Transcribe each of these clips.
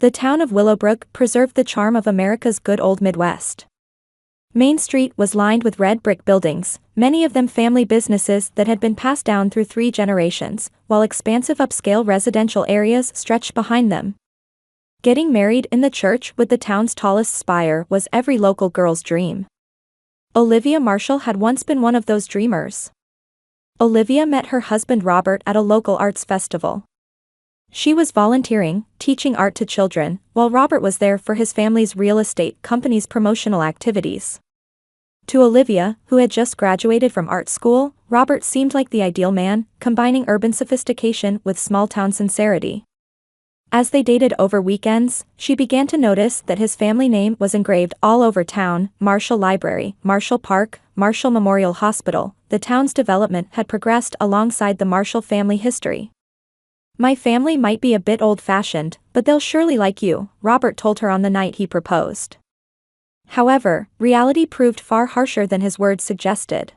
The town of Willowbrook preserved the charm of America's good old Midwest. Main Street was lined with red brick buildings, many of them family businesses that had been passed down through 3 generations, while expansive upscale residential areas stretched behind them. Getting married in the church with the town's tallest spire was every local girl's dream. Olivia Marshall had once been one of those dreamers. Olivia met her husband Robert at a local arts festival. She was volunteering, teaching art to children, while Robert was there for his family's real estate company's promotional activities. To Olivia, who had just graduated from art school, Robert seemed like the ideal man, combining urban sophistication with small-town sincerity. As they dated over weekends, she began to notice that his family name was engraved all over town: Marshall Library, Marshall Park, Marshall Memorial Hospital. The town's development had progressed alongside the Marshall family history. "My family might be a bit old-fashioned, but they'll surely like you," Robert told her on the night he proposed. However, reality proved far harsher than his words suggested.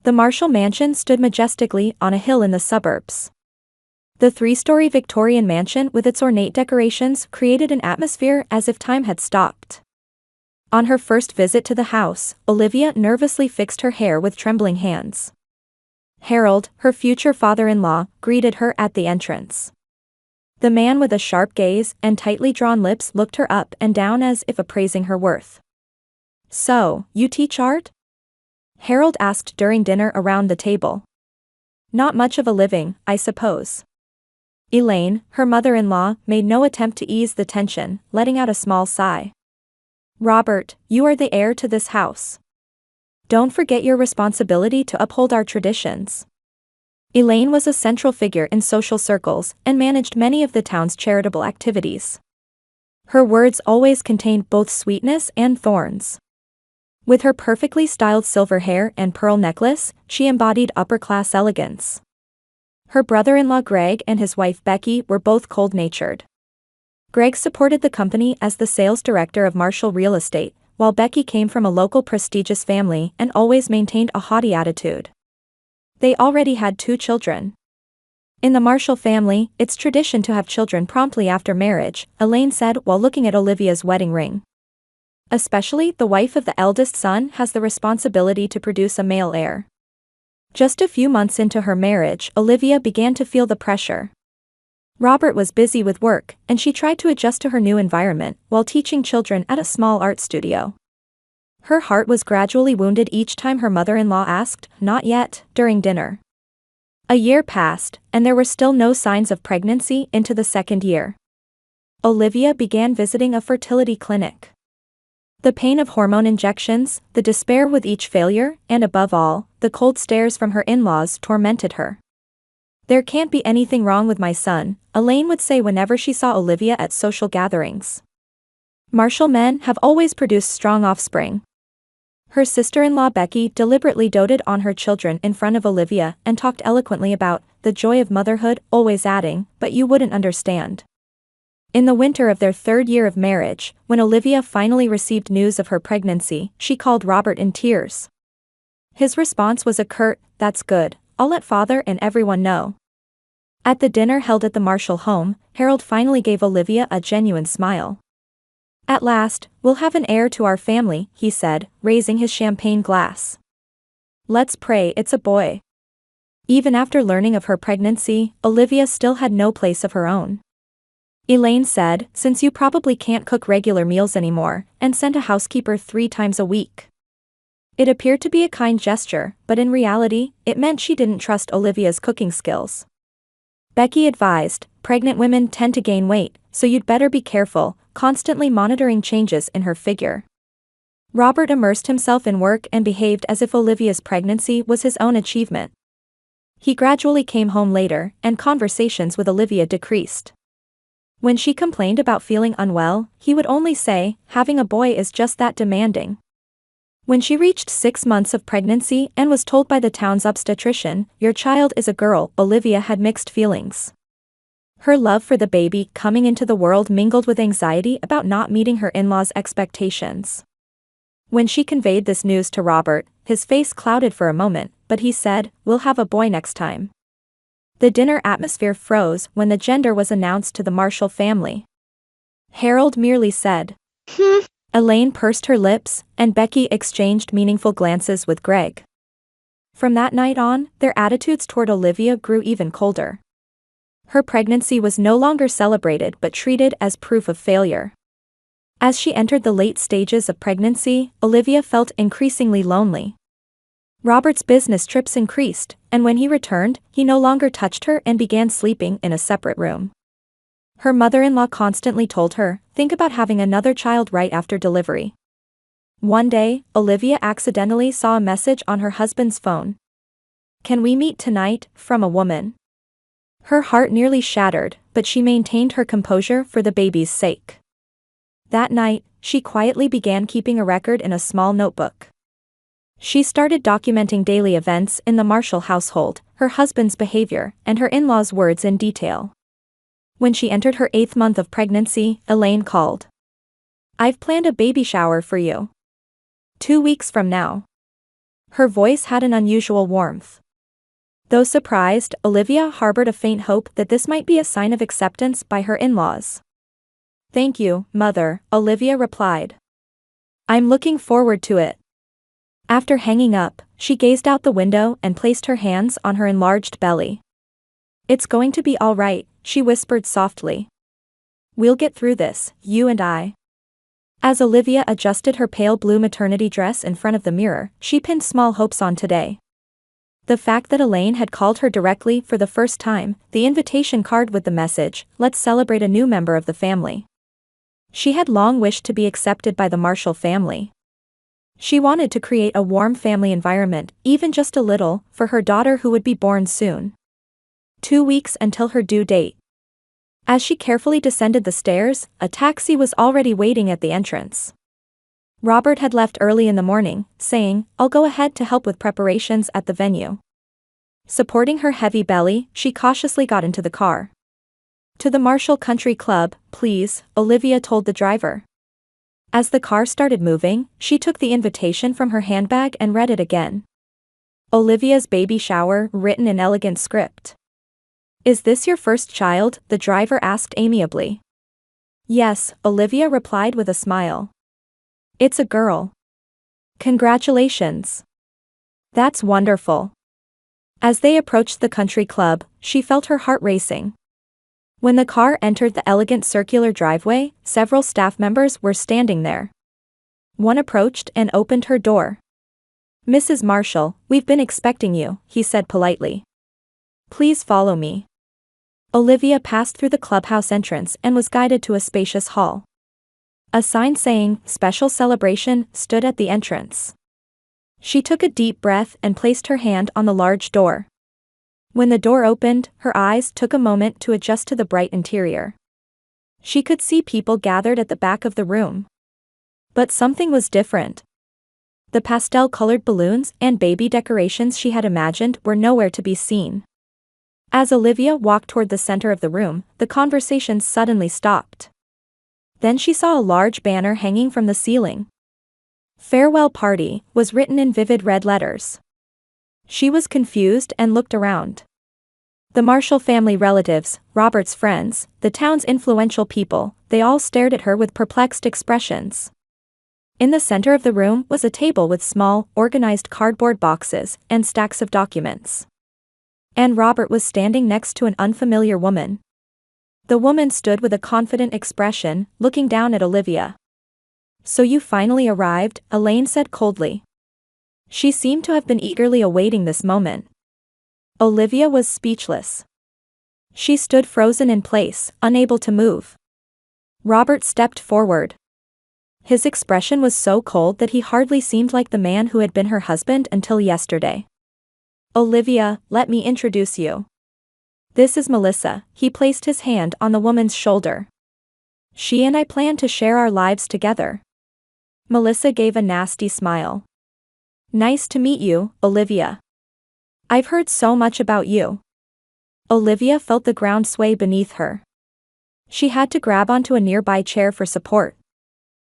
The Marshall mansion stood majestically on a hill in the suburbs. The 3-story Victorian mansion with its ornate decorations created an atmosphere as if time had stopped. On her first visit to the house, Olivia nervously fixed her hair with trembling hands. Harold, her future father-in-law, greeted her at the entrance. The man with a sharp gaze and tightly drawn lips looked her up and down as if appraising her worth. "So, you teach art?" Harold asked during dinner around the table. "Not much of a living, I suppose." Elaine, her mother-in-law, made no attempt to ease the tension, letting out a small sigh. "Robert, you are the heir to this house. Don't forget your responsibility to uphold our traditions." Elaine was a central figure in social circles and managed many of the town's charitable activities. Her words always contained both sweetness and thorns. With her perfectly styled silver hair and pearl necklace, she embodied upper-class elegance. Her brother-in-law Greg and his wife Becky were both cold-natured. Greg supported the company as the sales director of Marshall Real Estate, while Becky came from a local prestigious family and always maintained a haughty attitude. They already had 2 children. "In the Marshall family, it's tradition to have children promptly after marriage," Elaine said while looking at Olivia's wedding ring. "Especially the wife of the eldest son has the responsibility to produce a male heir." Just a few months into her marriage, Olivia began to feel the pressure. Robert was busy with work, and she tried to adjust to her new environment while teaching children at a small art studio. Her heart was gradually wounded each time her mother-in-law asked, "Not yet," during dinner. A year passed, and there were still no signs of pregnancy into the 2nd year. Olivia began visiting a fertility clinic. The pain of hormone injections, the despair with each failure, and above all, the cold stares from her in-laws tormented her. "There can't be anything wrong with my son," Elaine would say whenever she saw Olivia at social gatherings. "Marshall men have always produced strong offspring." Her sister-in-law Becky deliberately doted on her children in front of Olivia and talked eloquently about the joy of motherhood, always adding, "But you wouldn't understand." In the winter of their 3rd year of marriage, when Olivia finally received news of her pregnancy, she called Robert in tears. His response was a curt, "That's good, I'll let father and everyone know." At the dinner held at the Marshall home, Harold finally gave Olivia a genuine smile. "At last, we'll have an heir to our family," he said, raising his champagne glass. "Let's pray it's a boy." Even after learning of her pregnancy, Olivia still had no place of her own. Elaine said, "Since you probably can't cook regular meals anymore, and send a housekeeper 3 times a week." It appeared to be a kind gesture, but in reality, it meant she didn't trust Olivia's cooking skills. Becky advised, "Pregnant women tend to gain weight, so you'd better be careful, constantly monitoring changes in her figure." Robert immersed himself in work and behaved as if Olivia's pregnancy was his own achievement. He gradually came home later, and conversations with Olivia decreased. When she complained about feeling unwell, he would only say, "Having a boy is just that demanding." When she reached 6 months of pregnancy and was told by the town's obstetrician, "Your child is a girl," Olivia had mixed feelings. Her love for the baby coming into the world mingled with anxiety about not meeting her in-laws' expectations. When she conveyed this news to Robert, his face clouded for a moment, but he said, "We'll have a boy next time." The dinner atmosphere froze when the gender was announced to the Marshall family. Harold merely said. Elaine pursed her lips, and Becky exchanged meaningful glances with Greg. From that night on, their attitudes toward Olivia grew even colder. Her pregnancy was no longer celebrated but treated as proof of failure. As she entered the late stages of pregnancy, Olivia felt increasingly lonely. Robert's business trips increased, and when he returned, he no longer touched her and began sleeping in a separate room. Her mother-in-law constantly told her, "Think about having another child right after delivery." One day, Olivia accidentally saw a message on her husband's phone. "Can we meet tonight?" from a woman. Her heart nearly shattered, but she maintained her composure for the baby's sake. That night, she quietly began keeping a record in a small notebook. She started documenting daily events in the Marshall household, her husband's behavior, and her in-laws' words in detail. When she entered her 8th month of pregnancy, Elaine called. "I've planned a baby shower for you. 2 weeks from now." Her voice had an unusual warmth. Though surprised, Olivia harbored a faint hope that this might be a sign of acceptance by her in-laws. "Thank you, Mother," Olivia replied. "I'm looking forward to it." After hanging up, she gazed out the window and placed her hands on her enlarged belly. "It's going to be all right," she whispered softly. "We'll get through this, you and I." As Olivia adjusted her pale blue maternity dress in front of the mirror, she pinned small hopes on today. The fact that Elaine had called her directly for the first time, the invitation card with the message, "Let's celebrate a new member of the family." She had long wished to be accepted by the Marshall family. She wanted to create a warm family environment, even just a little, for her daughter who would be born soon. 2 weeks until her due date. As she carefully descended the stairs, a taxi was already waiting at the entrance. Robert had left early in the morning, saying, "I'll go ahead to help with preparations at the venue." Supporting her heavy belly, she cautiously got into the car. "To the Marshall Country Club, please," Olivia told the driver. As the car started moving, she took the invitation from her handbag and read it again. Olivia's baby shower, written in elegant script. "Is this your first child?" the driver asked amiably. "Yes," Olivia replied with a smile. "It's a girl." "Congratulations." "That's wonderful." As they approached the country club, she felt her heart racing. When the car entered the elegant circular driveway, several staff members were standing there. One approached and opened her door. "Mrs. Marshall, we've been expecting you," he said politely. "Please follow me." Olivia passed through the clubhouse entrance and was guided to a spacious hall. A sign saying, "Special Celebration," stood at the entrance. She took a deep breath and placed her hand on the large door. When the door opened, her eyes took a moment to adjust to the bright interior. She could see people gathered at the back of the room. But something was different. The pastel-colored balloons and baby decorations she had imagined were nowhere to be seen. As Olivia walked toward the center of the room, the conversation suddenly stopped. Then she saw a large banner hanging from the ceiling. "Farewell Party" was written in vivid red letters. She was confused and looked around. The Marshall family relatives, Robert's friends, the town's influential people, they all stared at her with perplexed expressions. In the center of the room was a table with small, organized cardboard boxes and stacks of documents. And Robert was standing next to an unfamiliar woman. The woman stood with a confident expression, looking down at Olivia. "So you finally arrived," Elaine said coldly. She seemed to have been eagerly awaiting this moment. Olivia was speechless. She stood frozen in place, unable to move. Robert stepped forward. His expression was so cold that he hardly seemed like the man who had been her husband until yesterday. "Olivia, let me introduce you. This is Melissa." He placed his hand on the woman's shoulder. "She and I plan to share our lives together." Melissa gave a nasty smile. "Nice to meet you, Olivia. I've heard so much about you." Olivia felt the ground sway beneath her. She had to grab onto a nearby chair for support.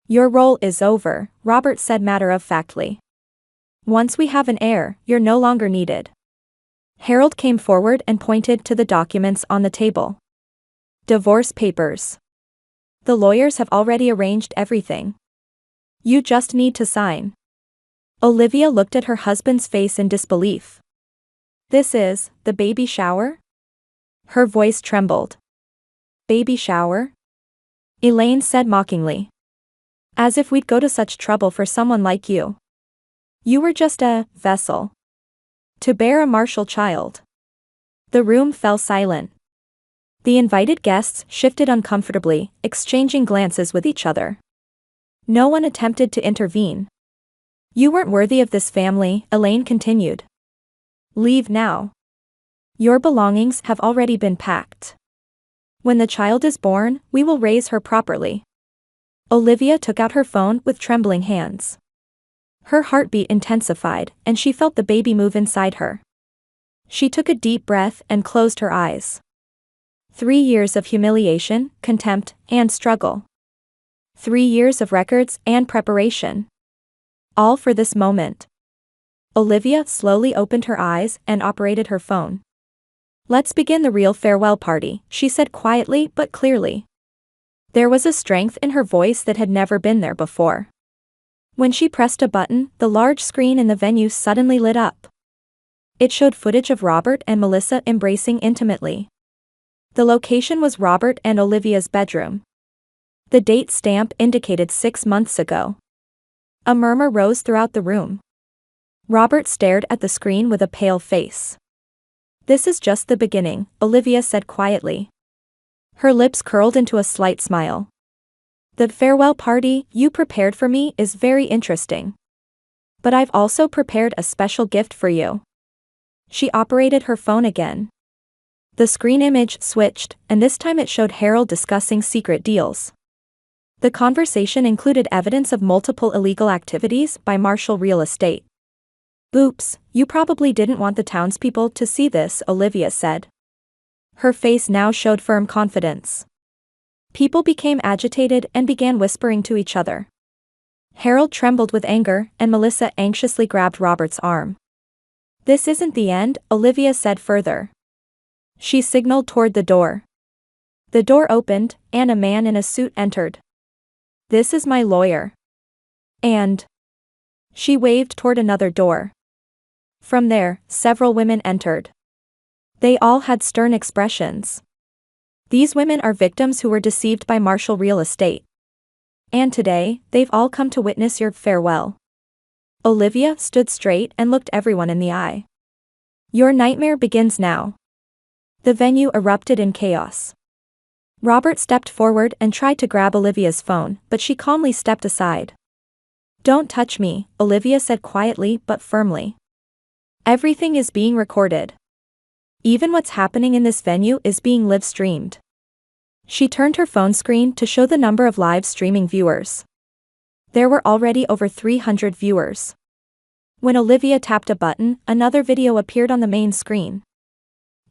"Your role is over," Robert said matter-of-factly. "Once we have an heir, you're no longer needed." Harold came forward and pointed to the documents on the table. "Divorce papers." The lawyers have already arranged everything. You just need to sign. Olivia looked at her husband's face in disbelief. This is the baby shower? Her voice trembled. Baby shower? Elaine said mockingly. As if we'd go to such trouble for someone like you. You were just a vessel to bear a Marshall child. The room fell silent. The invited guests shifted uncomfortably, exchanging glances with each other. No one attempted to intervene. You weren't worthy of this family, Elaine continued. Leave now. Your belongings have already been packed. When the child is born, we will raise her properly. Olivia took out her phone with trembling hands. Her heartbeat intensified, and she felt the baby move inside her. She took a deep breath and closed her eyes. 3 years of humiliation, contempt, and struggle. 3 years of records and preparation. All for this moment. Olivia slowly opened her eyes and operated her phone. Let's begin the real farewell party, she said quietly but clearly. There was a strength in her voice that had never been there before. When she pressed a button, the large screen in the venue suddenly lit up. It showed footage of Robert and Melissa embracing intimately. The location was Robert and Olivia's bedroom. The date stamp indicated 6 months ago. A murmur rose throughout the room. Robert stared at the screen with a pale face. This is just the beginning, Olivia said quietly. Her lips curled into a slight smile. The farewell party you prepared for me is very interesting. But I've also prepared a special gift for you. She operated her phone again. The screen image switched, and this time it showed Harold discussing secret deals. The conversation included evidence of multiple illegal activities by Marshall Real Estate. Oops, you probably didn't want the townspeople to see this, Olivia said. Her face now showed firm confidence. People became agitated and began whispering to each other. Harold trembled with anger, and Melissa anxiously grabbed Robert's arm. This isn't the end, Olivia said further. She signaled toward the door. The door opened, and a man in a suit entered. This is my lawyer. And she waved toward another door. From there, several women entered. They all had stern expressions. These women are victims who were deceived by Marshall Real Estate. And today, they've all come to witness your farewell. Olivia stood straight and looked everyone in the eye. Your nightmare begins now. The venue erupted in chaos. Robert stepped forward and tried to grab Olivia's phone, but she calmly stepped aside. Don't touch me, Olivia said quietly but firmly. Everything is being recorded. Even what's happening in this venue is being live-streamed. She turned her phone screen to show the number of live streaming viewers. There were already over 300 viewers. When Olivia tapped a button, another video appeared on the main screen.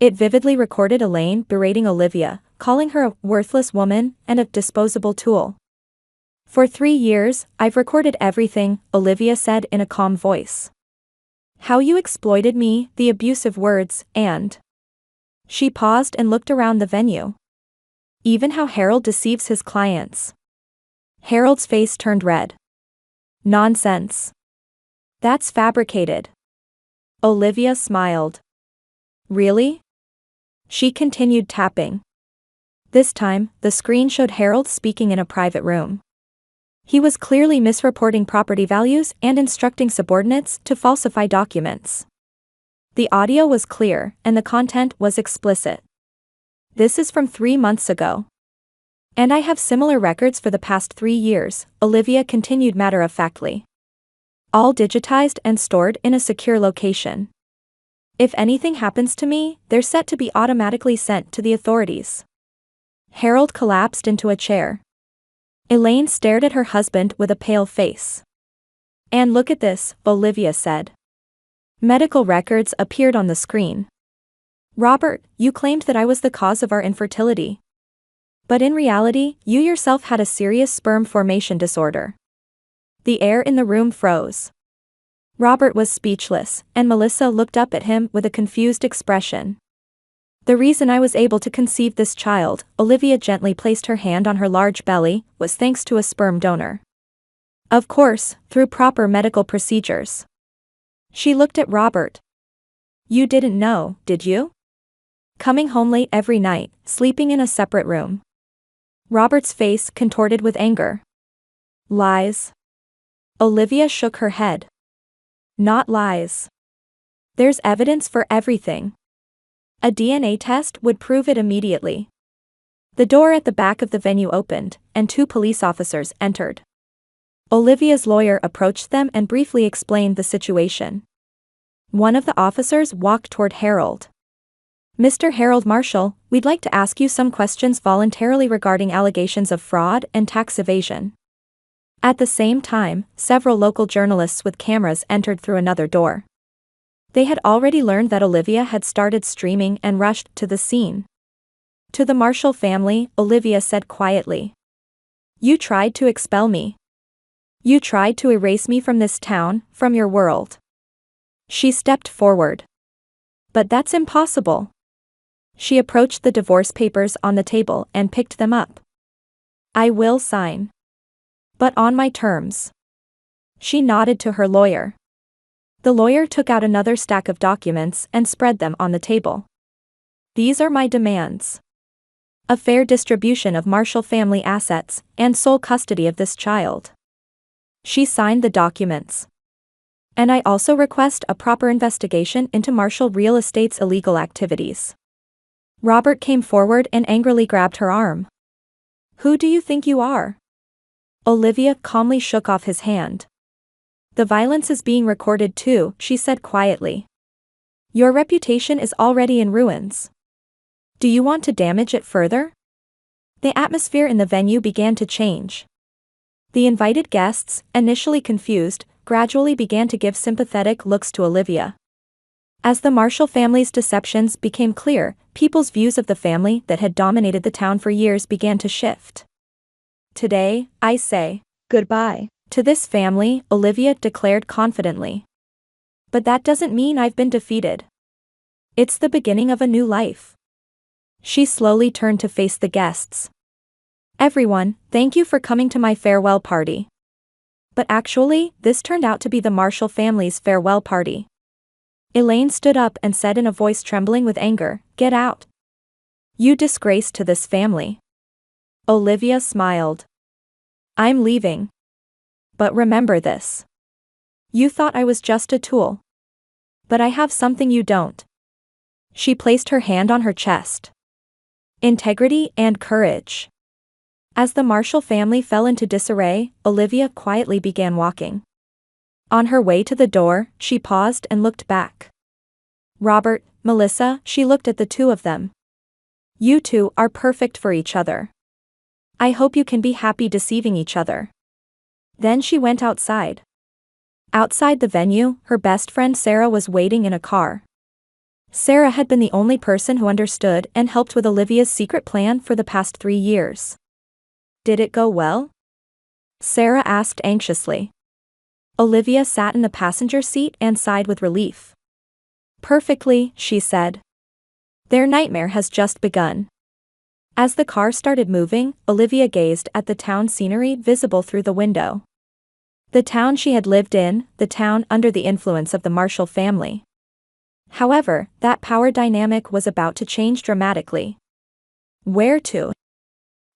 It vividly recorded Elaine berating Olivia, calling her a worthless woman and a disposable tool. For 3 years, I've recorded everything, Olivia said in a calm voice. How you exploited me, the abusive words, and... She paused and looked around the venue. Even how Harold deceives his clients. Harold's face turned red. Nonsense. That's fabricated. Olivia smiled. Really? She continued tapping. This time, the screen showed Harold speaking in a private room. He was clearly misreporting property values and instructing subordinates to falsify documents. The audio was clear, and the content was explicit. This is from 3 months ago. And I have similar records for the past 3 years, Olivia continued matter-of-factly. All digitized and stored in a secure location. If anything happens to me, they're set to be automatically sent to the authorities. Harold collapsed into a chair. Elaine stared at her husband with a pale face. And look at this, Olivia said. Medical records appeared on the screen. Robert, you claimed that I was the cause of our infertility. But in reality, you yourself had a serious sperm formation disorder. The air in the room froze. Robert was speechless, and Melissa looked up at him with a confused expression. The reason I was able to conceive this child, Olivia gently placed her hand on her large belly, was thanks to a sperm donor. Of course, through proper medical procedures. She looked at Robert. You didn't know, did you? Coming home late every night, sleeping in a separate room. Robert's face contorted with anger. Lies. Olivia shook her head. Not lies. There's evidence for everything. A DNA test would prove it immediately. The door at the back of the venue opened, and 2 police officers entered. Olivia's lawyer approached them and briefly explained the situation. One of the officers walked toward Harold. Mr. Harold Marshall, we'd like to ask you some questions voluntarily regarding allegations of fraud and tax evasion. At the same time, several local journalists with cameras entered through another door. They had already learned that Olivia had started streaming and rushed to the scene. To the Marshall family, Olivia said quietly. You tried to expel me. You tried to erase me from this town, from your world. She stepped forward. But that's impossible. She approached the divorce papers on the table and picked them up. I will sign. But on my terms. She nodded to her lawyer. The lawyer took out another stack of documents and spread them on the table. These are my demands. A fair distribution of Marshall family assets, and sole custody of this child. She signed the documents. And I also request a proper investigation into Marshall Real Estate's illegal activities. Robert came forward and angrily grabbed her arm. Who do you think you are? Olivia calmly shook off his hand. The violence is being recorded too, she said quietly. Your reputation is already in ruins. Do you want to damage it further? The atmosphere in the venue began to change. The invited guests, initially confused, gradually began to give sympathetic looks to Olivia. As the Marshall family's deceptions became clear, people's views of the family that had dominated the town for years began to shift. Today, I say goodbye to this family, Olivia declared confidently. But that doesn't mean I've been defeated. It's the beginning of a new life. She slowly turned to face the guests. Everyone, thank you for coming to my farewell party. But actually, this turned out to be the Marshall family's farewell party. Elaine stood up and said in a voice trembling with anger, Get out. You disgrace to this family. Olivia smiled. I'm leaving. But remember this. You thought I was just a tool. But I have something you don't. She placed her hand on her chest. Integrity and courage. As the Marshall family fell into disarray, Olivia quietly began walking. On her way to the door, she paused and looked back. Robert, Melissa, she looked at the 2 of them. You 2 are perfect for each other. I hope you can be happy deceiving each other. Then she went outside. Outside the venue, her best friend Sarah was waiting in a car. Sarah had been the only person who understood and helped with Olivia's secret plan for the past 3 years. Did it go well? Sarah asked anxiously. Olivia sat in the passenger seat and sighed with relief. Perfectly, she said. Their nightmare has just begun. As the car started moving, Olivia gazed at the town scenery visible through the window. The town she had lived in, the town under the influence of the Marshall family. However, that power dynamic was about to change dramatically. Where to?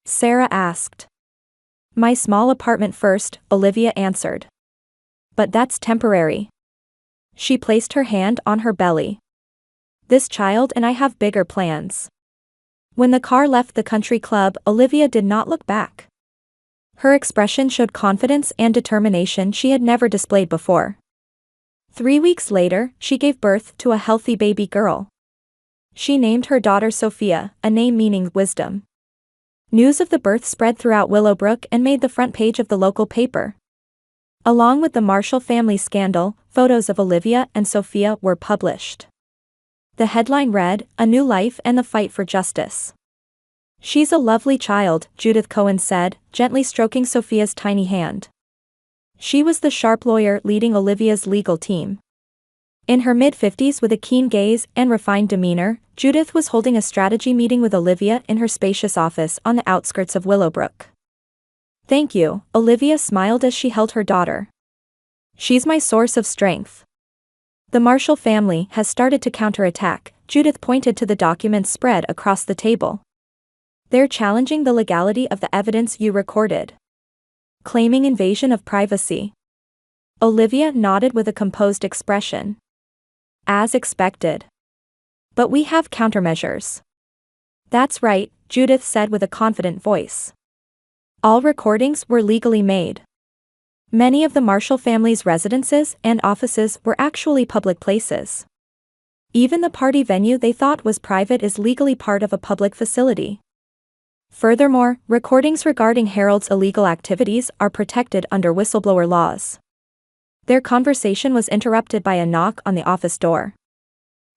Sarah asked. My small apartment first, Olivia answered. But that's temporary. She placed her hand on her belly. This child and I have bigger plans. When the car left the country club, Olivia did not look back. Her expression showed confidence and determination she had never displayed before. 3 weeks later, she gave birth to a healthy baby girl. She named her daughter Sophia, a name meaning wisdom. News of the birth spread throughout Willowbrook and made the front page of the local paper. Along with the Marshall family scandal, photos of Olivia and Sophia were published. The headline read, A New Life and the Fight for Justice. She's a lovely child, Judith Cohen said, gently stroking Sophia's tiny hand. She was the sharp lawyer leading Olivia's legal team. In her mid-50s with a keen gaze and refined demeanor, Judith was holding a strategy meeting with Olivia in her spacious office on the outskirts of Willowbrook. "Thank you," Olivia smiled as she held her daughter. "She's my source of strength." "The Marshall family has started to counterattack," Judith pointed to the documents spread across the table. "They're challenging the legality of the evidence you recorded, claiming invasion of privacy." Olivia nodded with a composed expression. "As expected. But we have countermeasures." "That's right," Judith said with a confident voice. "All recordings were legally made. Many of the Marshall family's residences and offices were actually public places. Even the party venue they thought was private is legally part of a public facility. Furthermore, recordings regarding Harold's illegal activities are protected under whistleblower laws." Their conversation was interrupted by a knock on the office door.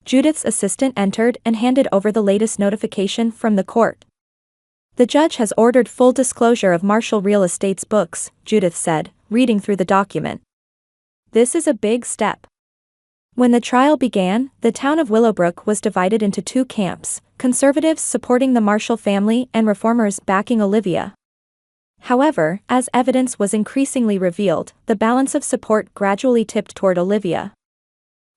Judith's assistant entered and handed over the latest notification from the court. "The judge has ordered full disclosure of Marshall Real Estate's books," Judith said, reading through the document. "This is a big step." When the trial began, the town of Willowbrook was divided into two camps, conservatives supporting the Marshall family and reformers backing Olivia. However, as evidence was increasingly revealed, the balance of support gradually tipped toward Olivia.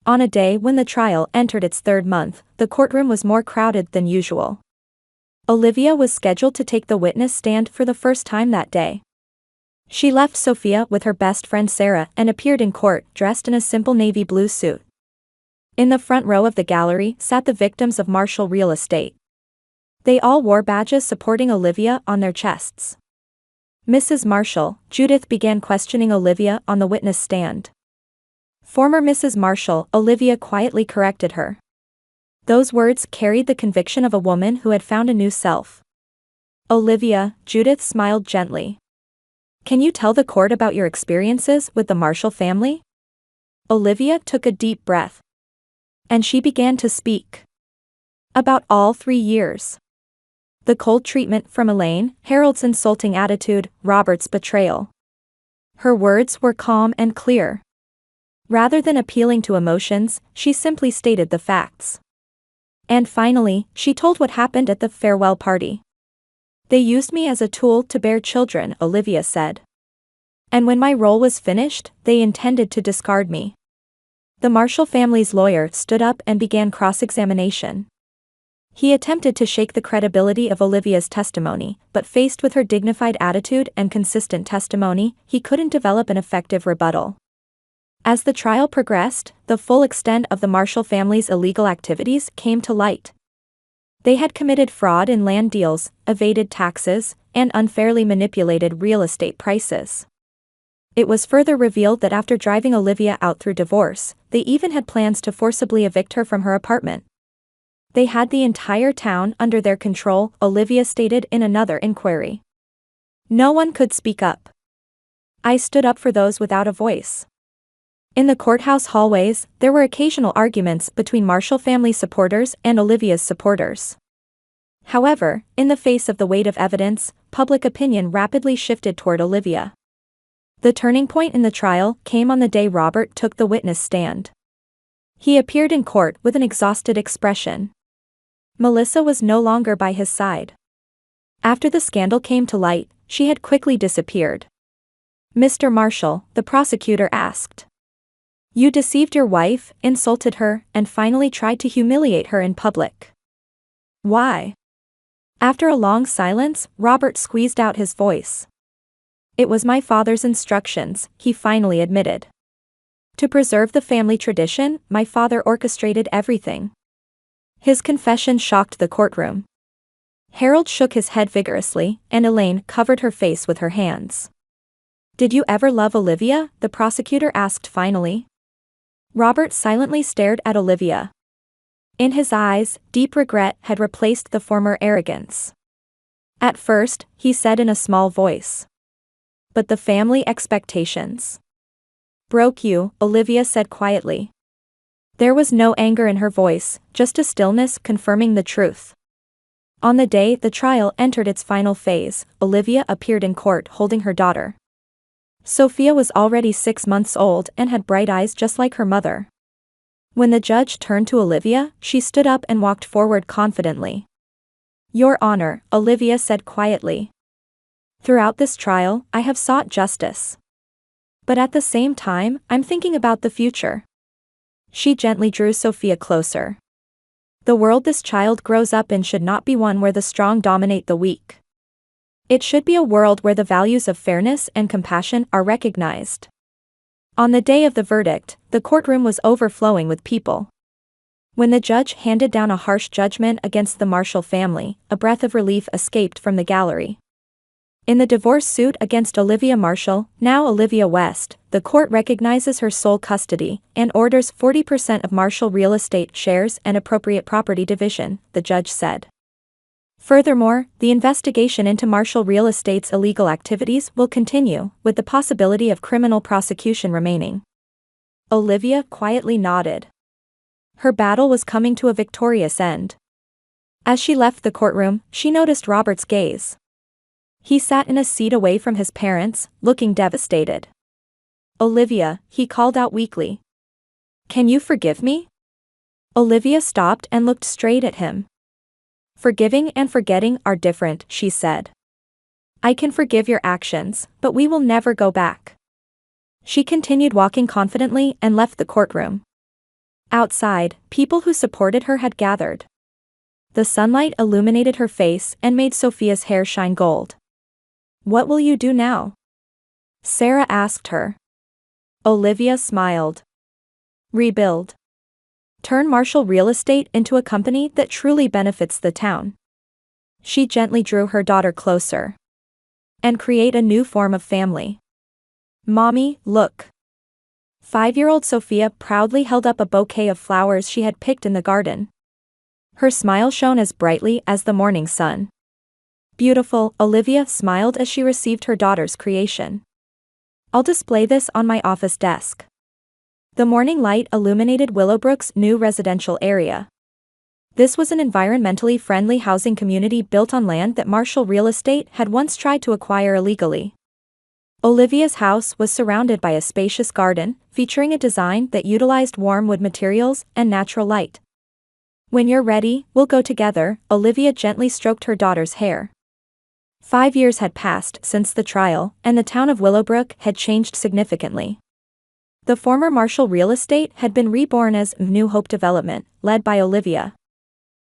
On a day when the trial entered its third month, the courtroom was more crowded than usual. Olivia was scheduled to take the witness stand for the first time that day. She left Sophia with her best friend Sarah and appeared in court dressed in a simple navy blue suit. In the front row of the gallery sat the victims of Marshall Real Estate. They all wore badges supporting Olivia on their chests. "Mrs. Marshall," Judith began questioning Olivia on the witness stand. "Former Mrs. Marshall," Olivia quietly corrected her. Those words carried the conviction of a woman who had found a new self. "Olivia," Judith smiled gently. "Can you tell the court about your experiences with the Marshall family?" Olivia took a deep breath. And she began to speak. About all 3 years. The cold treatment from Elaine, Harold's insulting attitude, Robert's betrayal. Her words were calm and clear. Rather than appealing to emotions, she simply stated the facts. And finally, she told what happened at the farewell party. "They used me as a tool to bear children," Olivia said. "And when my role was finished, they intended to discard me." The Marshall family's lawyer stood up and began cross-examination. He attempted to shake the credibility of Olivia's testimony, but faced with her dignified attitude and consistent testimony, he couldn't develop an effective rebuttal. As the trial progressed, the full extent of the Marshall family's illegal activities came to light. They had committed fraud in land deals, evaded taxes, and unfairly manipulated real estate prices. It was further revealed that after driving Olivia out through divorce, they even had plans to forcibly evict her from her apartment. They had the entire town under their control, Olivia stated in another inquiry. "No one could speak up. I stood up for those without a voice." In the courthouse hallways, there were occasional arguments between Marshall family supporters and Olivia's supporters. However, in the face of the weight of evidence, public opinion rapidly shifted toward Olivia. The turning point in the trial came on the day Robert took the witness stand. He appeared in court with an exhausted expression. Melissa was no longer by his side. After the scandal came to light, she had quickly disappeared. "Mr. Marshall," the prosecutor asked. "You deceived your wife, insulted her, and finally tried to humiliate her in public. Why?" After a long silence, Robert squeezed out his voice. "It was my father's instructions," he finally admitted. "To preserve the family tradition, my father orchestrated everything." His confession shocked the courtroom. Harold shook his head vigorously, and Elaine covered her face with her hands. "Did you ever love Olivia?" the prosecutor asked finally. Robert silently stared at Olivia. In his eyes, deep regret had replaced the former arrogance. "At first," he said in a small voice. "But the family expectations broke you," Olivia said quietly. There was no anger in her voice, just a stillness confirming the truth. On the day the trial entered its final phase, Olivia appeared in court holding her daughter. Sophia was already 6 months old and had bright eyes just like her mother. When the judge turned to Olivia, she stood up and walked forward confidently. "Your Honor," Olivia said quietly. "Throughout this trial, I have sought justice. But at the same time, I'm thinking about the future." She gently drew Sophia closer. "The world this child grows up in should not be one where the strong dominate the weak. It should be a world where the values of fairness and compassion are recognized." On the day of the verdict, the courtroom was overflowing with people. When the judge handed down a harsh judgment against the Marshall family, a breath of relief escaped from the gallery. In the divorce suit against Olivia Marshall, now Olivia West, the court recognizes her sole custody and orders 40% of Marshall real estate shares and appropriate property division, the judge said. Furthermore, the investigation into Marshall Real Estate's illegal activities will continue, with the possibility of criminal prosecution remaining. Olivia quietly nodded. Her battle was coming to a victorious end. As she left the courtroom, she noticed Robert's gaze. He sat in a seat away from his parents, looking devastated. "Olivia," he called out weakly. "Can you forgive me?" Olivia stopped and looked straight at him. "Forgiving and forgetting are different," she said. "I can forgive your actions, but we will never go back." She continued walking confidently and left the courtroom. Outside, people who supported her had gathered. The sunlight illuminated her face and made Sophia's hair shine gold. "What will you do now?" Sarah asked her. Olivia smiled. "Rebuild. Turn Marshall Real Estate into a company that truly benefits the town." She gently drew her daughter closer. "And create a new form of family. Mommy, look." 5-year-old Sophia proudly held up a bouquet of flowers she had picked in the garden. Her smile shone as brightly as the morning sun. "Beautiful," Olivia smiled as she received her daughter's creation. "I'll display this on my office desk." The morning light illuminated Willowbrook's new residential area. This was an environmentally friendly housing community built on land that Marshall Real Estate had once tried to acquire illegally. Olivia's house was surrounded by a spacious garden, featuring a design that utilized warm wood materials and natural light. "When you're ready, we'll go together," Olivia gently stroked her daughter's hair. 5 years had passed since the trial, and the town of Willowbrook had changed significantly. The former Marshall Real Estate had been reborn as New Hope Development, led by Olivia.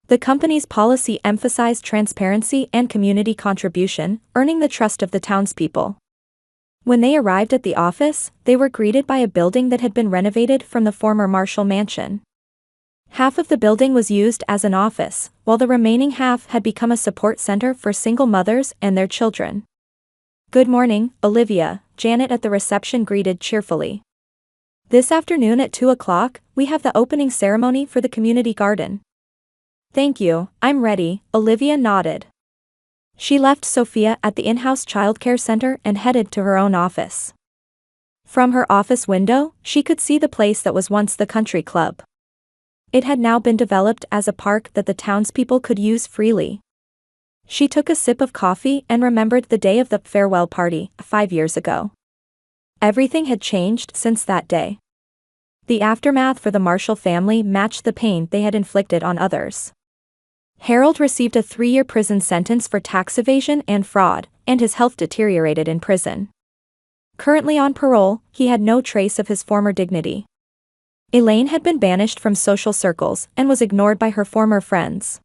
The company's policy emphasized transparency and community contribution, earning the trust of the townspeople. When they arrived at the office, they were greeted by a building that had been renovated from the former Marshall mansion. Half of the building was used as an office, while the remaining half had become a support center for single mothers and their children. "Good morning, Olivia," Janet at the reception greeted cheerfully. "This afternoon at 2 o'clock, we have the opening ceremony for the community garden." "Thank you, I'm ready," Olivia nodded. She left Sophia at the in-house childcare center and headed to her own office. From her office window, she could see the place that was once the country club. It had now been developed as a park that the townspeople could use freely. She took a sip of coffee and remembered the day of the farewell party, 5 years ago. Everything had changed since that day. The aftermath for the Marshall family matched the pain they had inflicted on others. Harold received a 3-year prison sentence for tax evasion and fraud, and his health deteriorated in prison. Currently on parole, he had no trace of his former dignity. Elaine had been banished from social circles and was ignored by her former friends.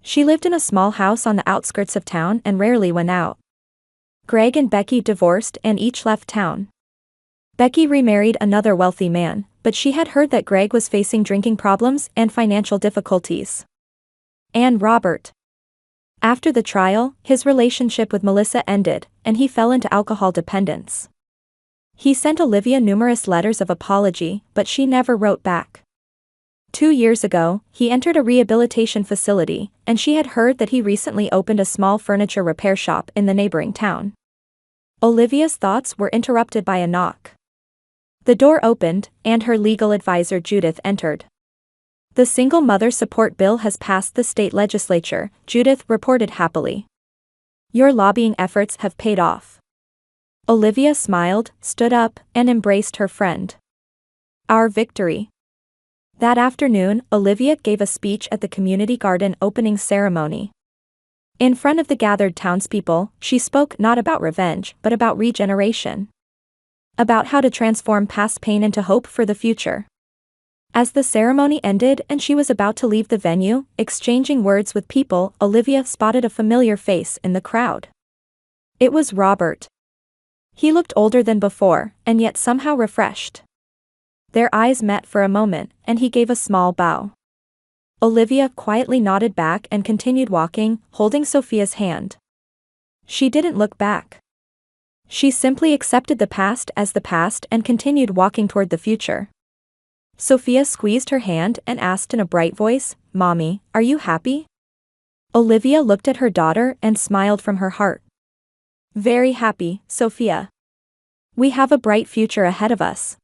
She lived in a small house on the outskirts of town and rarely went out. Greg and Becky divorced and each left town. Becky remarried another wealthy man, but she had heard that Greg was facing drinking problems and financial difficulties. And Robert. After the trial, his relationship with Melissa ended, and he fell into alcohol dependence. He sent Olivia numerous letters of apology, but she never wrote back. 2 years ago, he entered a rehabilitation facility, and she had heard that he recently opened a small furniture repair shop in the neighboring town. Olivia's thoughts were interrupted by a knock. The door opened, and her legal advisor Judith entered. "The single mother support bill has passed the state legislature," Judith reported happily. "Your lobbying efforts have paid off." Olivia smiled, stood up, and embraced her friend. "Our victory. That afternoon, Olivia gave a speech at the community garden opening ceremony. In front of the gathered townspeople, she spoke not about revenge but about regeneration. About how to transform past pain into hope for the future. As the ceremony ended and she was about to leave the venue, exchanging words with people, Olivia spotted a familiar face in the crowd. It was Robert. He looked older than before, and yet somehow refreshed. Their eyes met for a moment, and he gave a small bow. Olivia quietly nodded back and continued walking, holding Sophia's hand. She didn't look back. She simply accepted the past as the past and continued walking toward the future. Sophia squeezed her hand and asked in a bright voice, "Mommy, are you happy?" Olivia looked at her daughter and smiled from her heart. "Very happy, Sophia. We have a bright future ahead of us."